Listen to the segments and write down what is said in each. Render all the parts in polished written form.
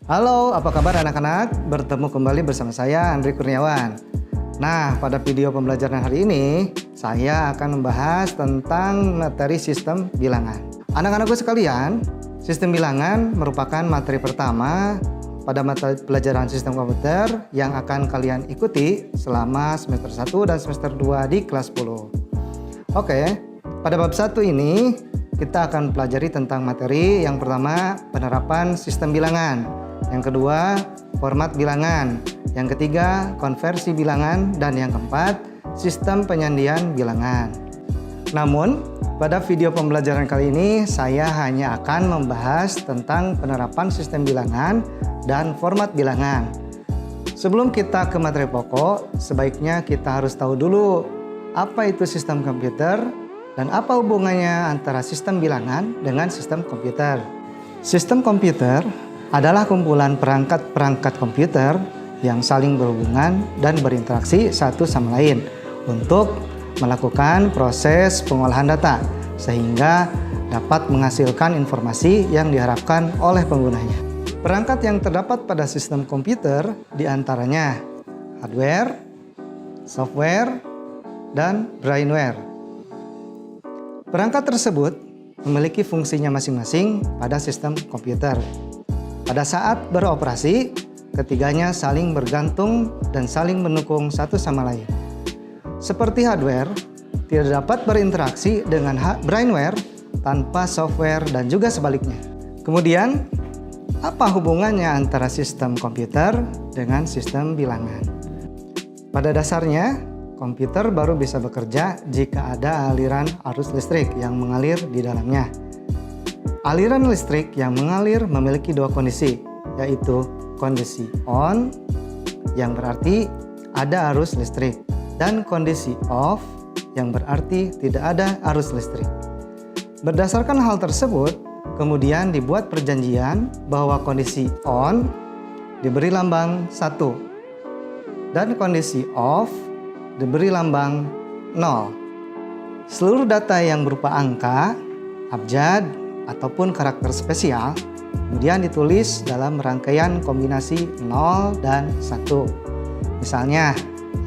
Halo, apa kabar anak-anak? Bertemu kembali bersama saya, Andri Kurniawan. Nah, pada video pembelajaran hari ini, saya akan membahas tentang materi sistem bilangan. Anak-anakku sekalian, sistem bilangan merupakan materi pertama pada mata pelajaran sistem komputer yang akan kalian ikuti selama semester 1 dan semester 2 di kelas 10. Oke, pada bab 1 ini, kita akan pelajari tentang materi yang pertama, penerapan sistem bilangan. Yang kedua, format bilangan. Yang ketiga, konversi bilangan. Dan yang keempat, sistem penyandian bilangan. Namun, pada video pembelajaran kali ini, saya hanya akan membahas tentang penerapan sistem bilangan dan format bilangan. Sebelum kita ke materi pokok, sebaiknya kita harus tahu dulu apa itu sistem komputer dan apa hubungannya antara sistem bilangan dengan sistem komputer. Sistem komputer adalah kumpulan perangkat-perangkat komputer yang saling berhubungan dan berinteraksi satu sama lain untuk melakukan proses pengolahan data sehingga dapat menghasilkan informasi yang diharapkan oleh penggunanya. Perangkat yang terdapat pada sistem komputer diantaranya hardware, software, dan brainware. Perangkat tersebut memiliki fungsinya masing-masing pada sistem komputer. Pada saat beroperasi, ketiganya saling bergantung dan saling mendukung satu sama lain. Seperti hardware, tidak dapat berinteraksi dengan brainware tanpa software dan juga sebaliknya. Kemudian, apa hubungannya antara sistem komputer dengan sistem bilangan? Pada dasarnya, komputer baru bisa bekerja jika ada aliran arus listrik yang mengalir di dalamnya. Aliran listrik yang mengalir memiliki dua kondisi, yaitu kondisi on, yang berarti ada arus listrik, dan kondisi off, yang berarti tidak ada arus listrik. Berdasarkan hal tersebut, kemudian dibuat perjanjian bahwa kondisi on diberi lambang 1, dan kondisi off diberi lambang 0. Seluruh data yang berupa angka, abjad, ataupun karakter spesial kemudian ditulis dalam rangkaian kombinasi 0 dan 1. Misalnya,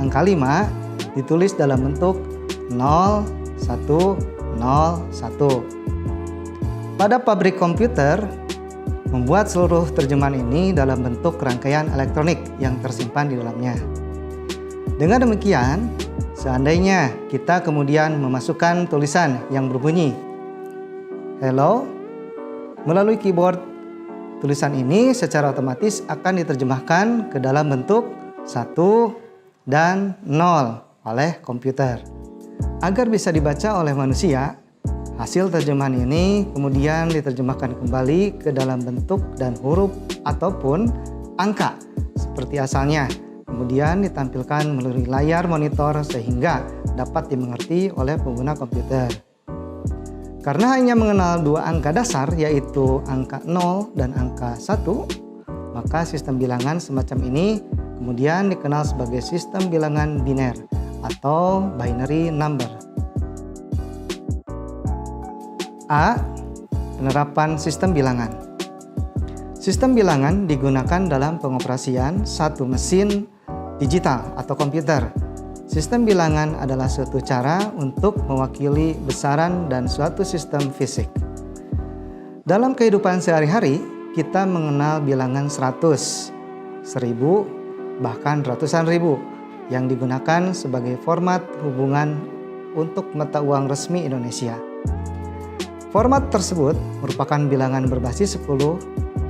angka 5 ditulis dalam bentuk 0, 1, 0, 1. Pada pabrik komputer, membuat seluruh terjemahan ini dalam bentuk rangkaian elektronik yang tersimpan di dalamnya. Dengan demikian, seandainya kita kemudian memasukkan tulisan yang berbunyi hello, melalui keyboard, tulisan ini secara otomatis akan diterjemahkan ke dalam bentuk 1 dan 0 oleh komputer. Agar bisa dibaca oleh manusia, hasil terjemahan ini kemudian diterjemahkan kembali ke dalam bentuk dan huruf ataupun angka seperti asalnya. Kemudian ditampilkan melalui layar monitor sehingga dapat dimengerti oleh pengguna komputer. Karena hanya mengenal dua angka dasar, yaitu angka 0 dan angka 1, maka sistem bilangan semacam ini kemudian dikenal sebagai sistem bilangan biner atau binary number. A. Penerapan sistem bilangan. Sistem bilangan digunakan dalam pengoperasian satu mesin digital atau komputer. Sistem bilangan adalah suatu cara untuk mewakili besaran dan suatu sistem fisik. Dalam kehidupan sehari-hari, kita mengenal bilangan 100, 1000, bahkan ratusan ribu yang digunakan sebagai format hubungan untuk mata uang resmi Indonesia. Format tersebut merupakan bilangan berbasis 10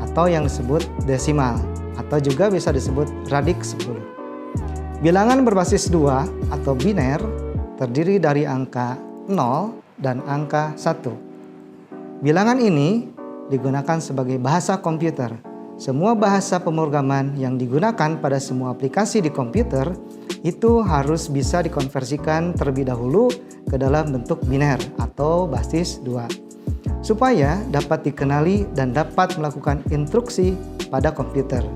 atau yang disebut desimal atau juga bisa disebut radik 10. Bilangan berbasis 2 atau biner terdiri dari angka 0 dan angka 1. Bilangan ini digunakan sebagai bahasa komputer. Semua bahasa pemrograman yang digunakan pada semua aplikasi di komputer itu harus bisa dikonversikan terlebih dahulu ke dalam bentuk biner atau basis 2 supaya dapat dikenali dan dapat melakukan instruksi pada komputer.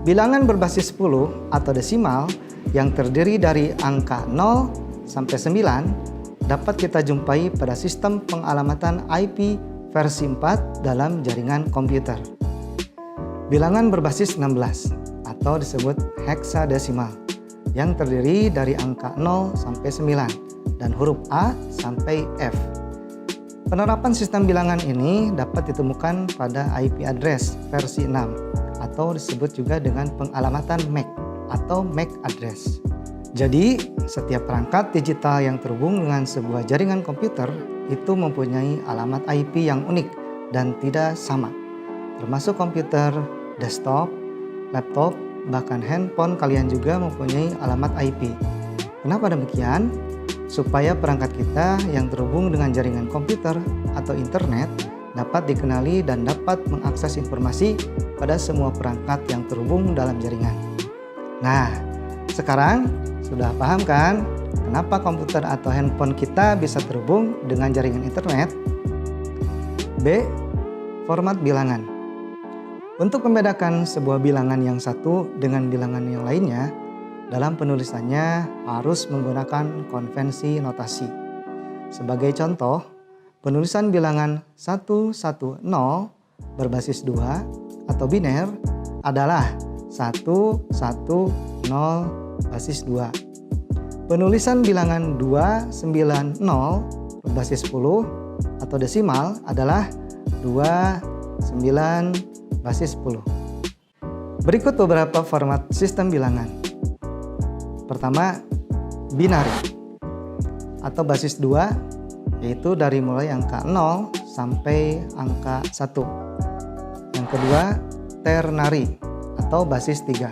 Bilangan berbasis 10 atau desimal yang terdiri dari angka 0, sampai 9 dapat kita jumpai pada sistem pengalamatan IP versi 4 dalam jaringan komputer. Bilangan berbasis 16 atau disebut heksadesimal yang terdiri dari angka 0 sampai 9 dan huruf A sampai F. Penerapan sistem bilangan ini dapat ditemukan pada IP address versi 6 atau disebut juga dengan pengalamatan MAC atau MAC address. Jadi, setiap perangkat digital yang terhubung dengan sebuah jaringan komputer itu mempunyai alamat IP yang unik dan tidak sama, termasuk komputer, desktop, laptop, bahkan handphone kalian juga mempunyai alamat IP. Kenapa demikian? Supaya perangkat kita yang terhubung dengan jaringan komputer atau internet dapat dikenali dan dapat mengakses informasi pada semua perangkat yang terhubung dalam jaringan. Nah, sekarang sudah paham kan kenapa komputer atau handphone kita bisa terhubung dengan jaringan internet? B. Format bilangan. Untuk membedakan sebuah bilangan yang satu dengan bilangan yang lainnya, dalam penulisannya harus menggunakan konvensi notasi. Sebagai contoh, penulisan bilangan 110 berbasis 2 atau biner adalah 110 basis 2. Penulisan bilangan 290 berbasis 10 atau desimal adalah 29 basis 10. Berikut beberapa format sistem bilangan. Pertama, binary atau basis 2, yaitu dari mulai angka 0 sampai angka 1. Yang kedua, ternary atau basis 3,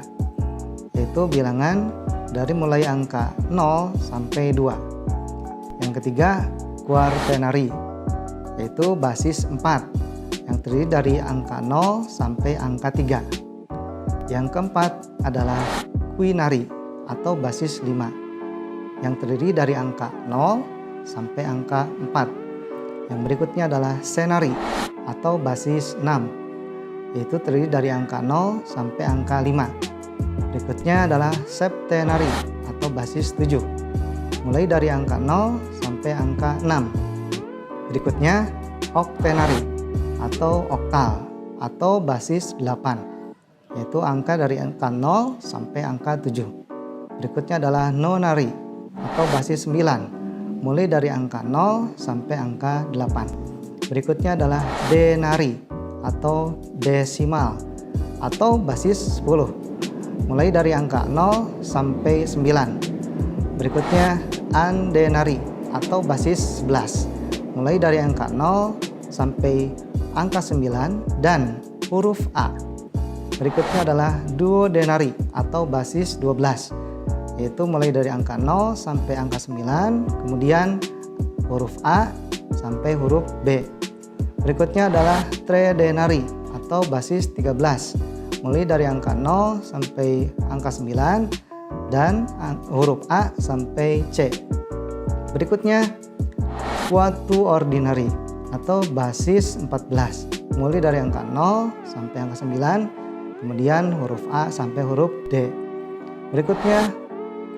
yaitu bilangan dari mulai angka 0 sampai 2. Yang ketiga, quaternary, yaitu basis 4 yang terdiri dari angka 0 sampai angka 3. Yang keempat adalah quinary atau basis 5 yang terdiri dari angka 0 sampai angka 4. Yang berikutnya adalah senary atau basis 6, yaitu terdiri dari angka 0 sampai angka 5. Berikutnya adalah septenary atau basis 7, mulai dari angka 0 sampai angka 6. Berikutnya octenary atau oktal atau basis 8, yaitu angka dari angka 0 sampai angka 7. Berikutnya adalah nonary atau basis 9, mulai dari angka 0 sampai angka 8. Berikutnya adalah denary atau desimal atau basis 10, mulai dari angka 0 sampai 9. Berikutnya undenary atau basis 11, mulai dari angka 0 sampai angka 9 dan huruf A. Berikutnya adalah duodenary atau basis 12, yaitu mulai dari angka 0 sampai angka 9, kemudian huruf A sampai huruf B. Berikutnya adalah tridenary atau basis 13, mulai dari angka 0 sampai angka 9 dan huruf A sampai C. Berikutnya quatuordinary atau basis 14, mulai dari angka 0 sampai angka 9, kemudian huruf A sampai huruf D. Berikutnya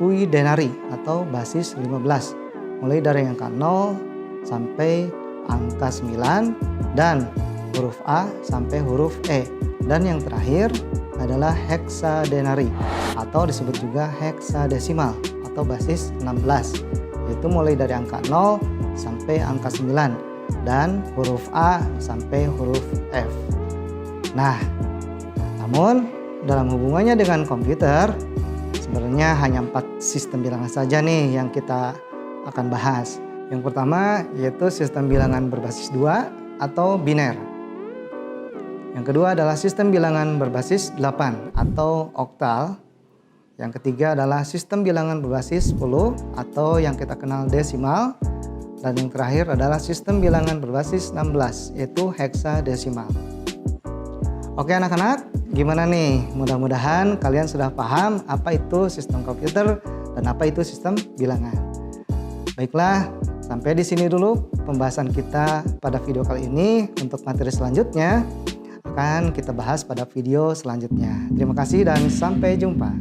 quidenary atau basis 15, mulai dari angka 0 sampai angka 9 dan huruf A sampai huruf E. Dan yang terakhir adalah hexadenary atau disebut juga heksadesimal atau basis 16, yaitu mulai dari angka 0 sampai angka 9 dan huruf A sampai huruf F. Nah, namun dalam hubungannya dengan komputer, sebenarnya hanya 4 sistem bilangan saja nih yang kita akan bahas. Yang pertama yaitu sistem bilangan berbasis 2 atau biner. Yang kedua adalah sistem bilangan berbasis 8 atau oktal. Yang ketiga adalah sistem bilangan berbasis 10 atau yang kita kenal desimal. Dan yang terakhir adalah sistem bilangan berbasis 16 yaitu heksadesimal. Oke anak-anak, gimana nih? Mudah-mudahan kalian sudah paham apa itu sistem komputer dan apa itu sistem bilangan. Baiklah, sampai di sini dulu pembahasan kita pada video kali ini. Untuk materi selanjutnya akan kita bahas pada video selanjutnya. Terima kasih dan sampai jumpa.